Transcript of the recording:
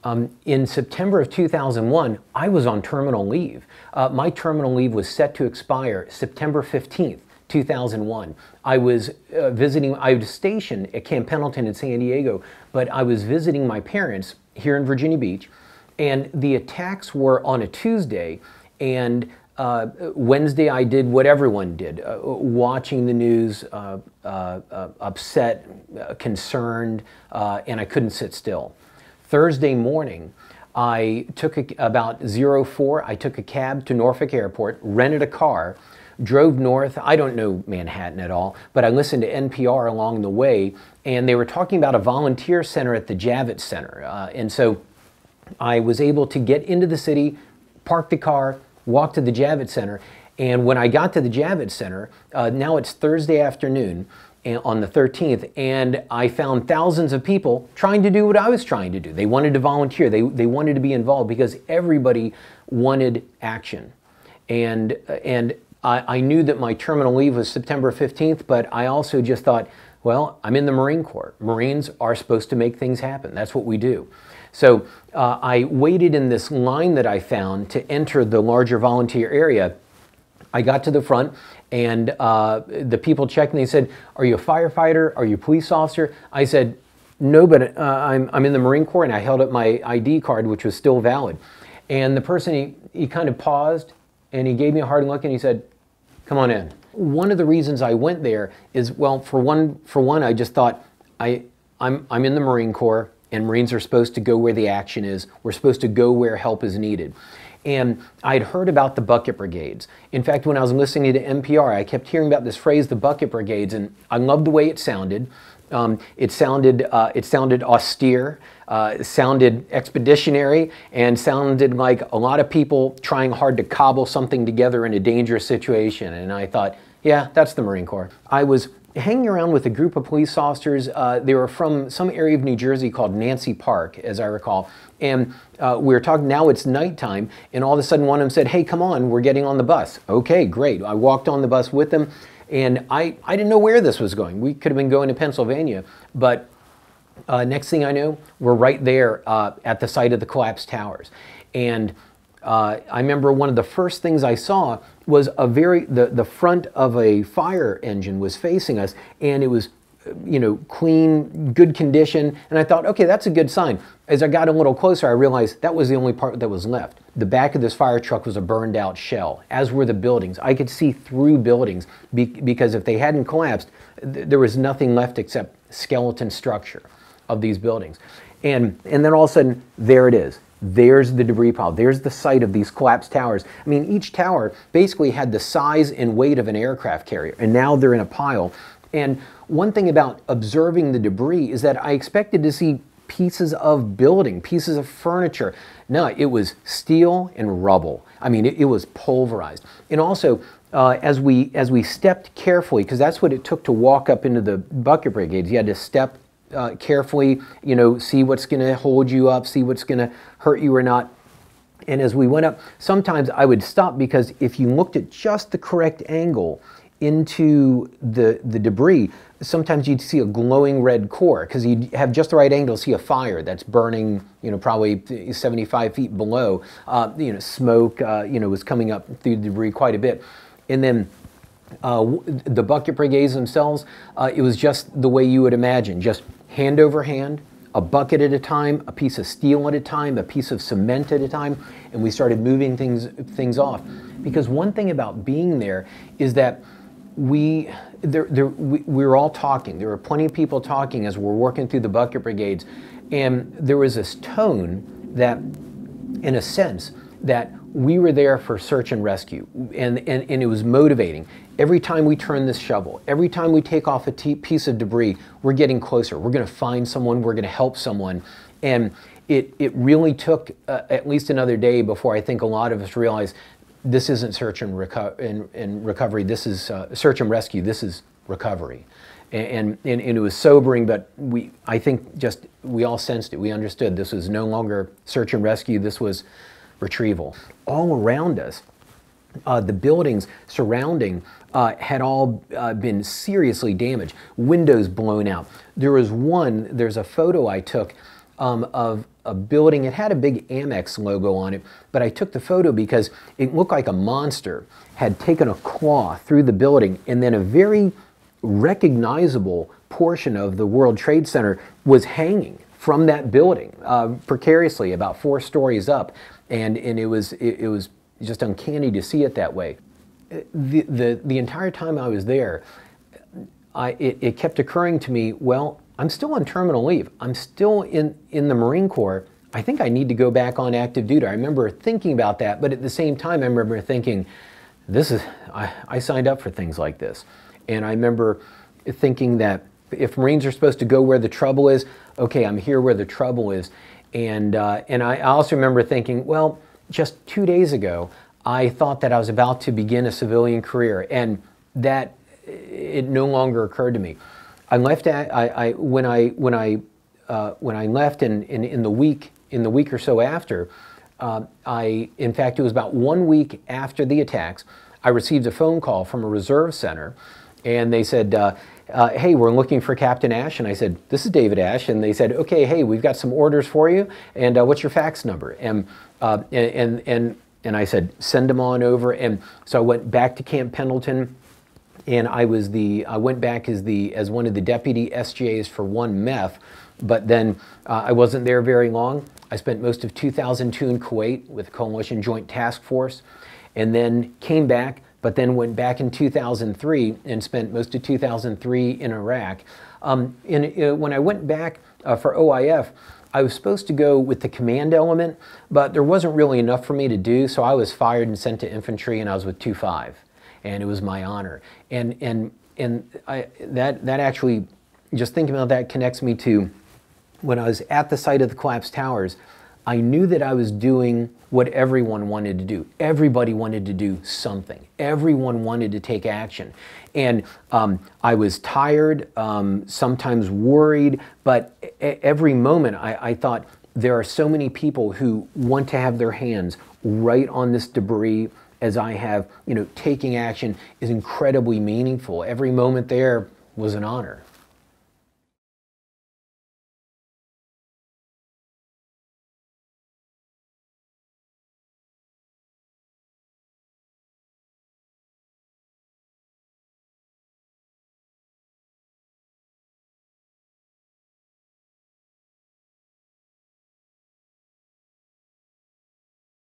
In September of 2001, I was on terminal leave. My terminal leave was set to expire September 15th, 2001. I was I was stationed at Camp Pendleton in San Diego, but I was visiting my parents here in Virginia Beach, and the attacks were on a Tuesday, and Wednesday I did what everyone did, watching the news, upset, concerned, and I couldn't sit still. Thursday morning, I took about 04, I took a cab to Norfolk Airport, rented a car, drove north. I don't know Manhattan at all, but I listened to NPR along the way, and they were talking about a volunteer center at the Javits Center. And so I was able to get into the city, park the car, walk to the Javits Center, and when I got to the Javits Center, now it's Thursday afternoon, on the 13th, and I found thousands of people trying to do what I was trying to do. They wanted to volunteer. They wanted to be involved because everybody wanted action. And I knew that my terminal leave was September 15th, but I also just thought, well, I'm in the Marine Corps. Marines are supposed to make things happen. That's what we do. So I waited in this line that I found to enter the larger volunteer area. I got to the front, and the people checked, and they said, "Are you a firefighter? Are you a police officer?" I said, "No, but I'm in the Marine Corps," and I held up my ID card, which was still valid. And the person, he kind of paused, and he gave me a hard look, and he said, "Come on in." One of the reasons I went there is, well, for one, I just thought, I'm in the Marine Corps, and Marines are supposed to go where the action is. We're supposed to go where help is needed. And I'd heard about the Bucket Brigades. In fact, when I was listening to NPR, I kept hearing about this phrase, the Bucket Brigades, and I loved the way it sounded. It sounded austere, it sounded expeditionary, and sounded like a lot of people trying hard to cobble something together in a dangerous situation. And I thought, yeah, that's the Marine Corps. I was hanging around with a group of police officers. They were from some area of New Jersey called Nancy Park, as I recall. And we were talking, now it's nighttime, and all of a sudden one of them said, "Hey, come on, we're getting on the bus." Okay, great. I walked on the bus with them, and I didn't know where this was going. We could have been going to Pennsylvania, but next thing I know, we're right there at the site of the collapsed towers. And I remember one of the first things I saw was the front of a fire engine was facing us, and it was, clean, good condition, and I thought, okay, that's a good sign. As I got a little closer, I realized that was the only part that was left. The back of this fire truck was a burned out shell, as were the buildings. I could see through buildings because if they hadn't collapsed, there was nothing left except skeleton structure of these buildings. And then all of a sudden, there it is. There's the debris pile. There's the site of these collapsed towers. I mean, each tower basically had the size and weight of an aircraft carrier, and now they're in a pile. And one thing about observing the debris is that I expected to see pieces of building, pieces of furniture. No, it was steel and rubble. I mean, it was pulverized. And also, as we stepped carefully, because that's what it took to walk up into the Bucket Brigades, you had to step carefully, see what's going to hold you up, see what's going to hurt you or not. And as we went up, sometimes I would stop because if you looked at just the correct angle into the debris, sometimes you'd see a glowing red core because you'd have just the right angle to see a fire that's burning, probably 75 feet below. Smoke, was coming up through the debris quite a bit. And then the Bucket Brigades themselves, it was just the way you would imagine, just hand over hand, a bucket at a time, a piece of steel at a time, a piece of cement at a time, and we started moving things off. Because one thing about being there is that we were all talking. There were plenty of people talking as we're working through the Bucket Brigades, and there was this tone that, in a sense, that we were there for search and rescue, and it was motivating. Every time we turn this shovel, every time we take off a piece of debris, we're getting closer. We're going to find someone, we're going to help someone. And it really took at least another day before I think a lot of us realized this isn't search and recovery, this is search and rescue, this is recovery. And it was sobering, but I think just we all sensed it. We understood this was no longer search and rescue, this was retrieval. All around us, the buildings surrounding had all been seriously damaged, windows blown out. There's a photo I took of a building. It had a big Amex logo on it, but I took the photo because it looked like a monster had taken a claw through the building, and then a very recognizable portion of the World Trade Center was hanging from that building precariously about 4 stories up, and it was just uncanny to see it that way. The entire time I was there, it kept occurring to me, well, I'm still on terminal leave. I'm still in the Marine Corps. I think I need to go back on active duty. I remember thinking about that, but at the same time, I remember thinking, I signed up for things like this. And I remember thinking that if Marines are supposed to go where the trouble is, okay, I'm here where the trouble is. And I also remember thinking, well, just 2 days ago, I thought that I was about to begin a civilian career, and that it no longer occurred to me. I left when I left in the week or so after, in fact, it was about 1 week after the attacks, I received a phone call from a reserve center, and they said, hey, we're looking for Captain Ashe. And I said, this is David Ashe. And they said, okay, hey, we've got some orders for you, and what's your fax number? And I said, send them on over. And so I went back to Camp Pendleton, and I went back as one of the deputy SJs for 1 MEF, but then I wasn't there very long. I spent most of 2002 in Kuwait with Coalition Joint Task Force, and then came back, but then went back in 2003 and spent most of 2003 in Iraq. When I went back for OIF, I was supposed to go with the command element, but there wasn't really enough for me to do, so I was fired and sent to infantry, and I was with 2-5, and it was my honor. And that actually, just thinking about that connects me to when I was at the site of the collapsed towers. I knew that I was doing what everyone wanted to do. Everybody wanted to do something. Everyone wanted to take action. And I was tired, sometimes worried, but every moment I thought, there are so many people who want to have their hands right on this debris as I have. Taking action is incredibly meaningful. Every moment there was an honor.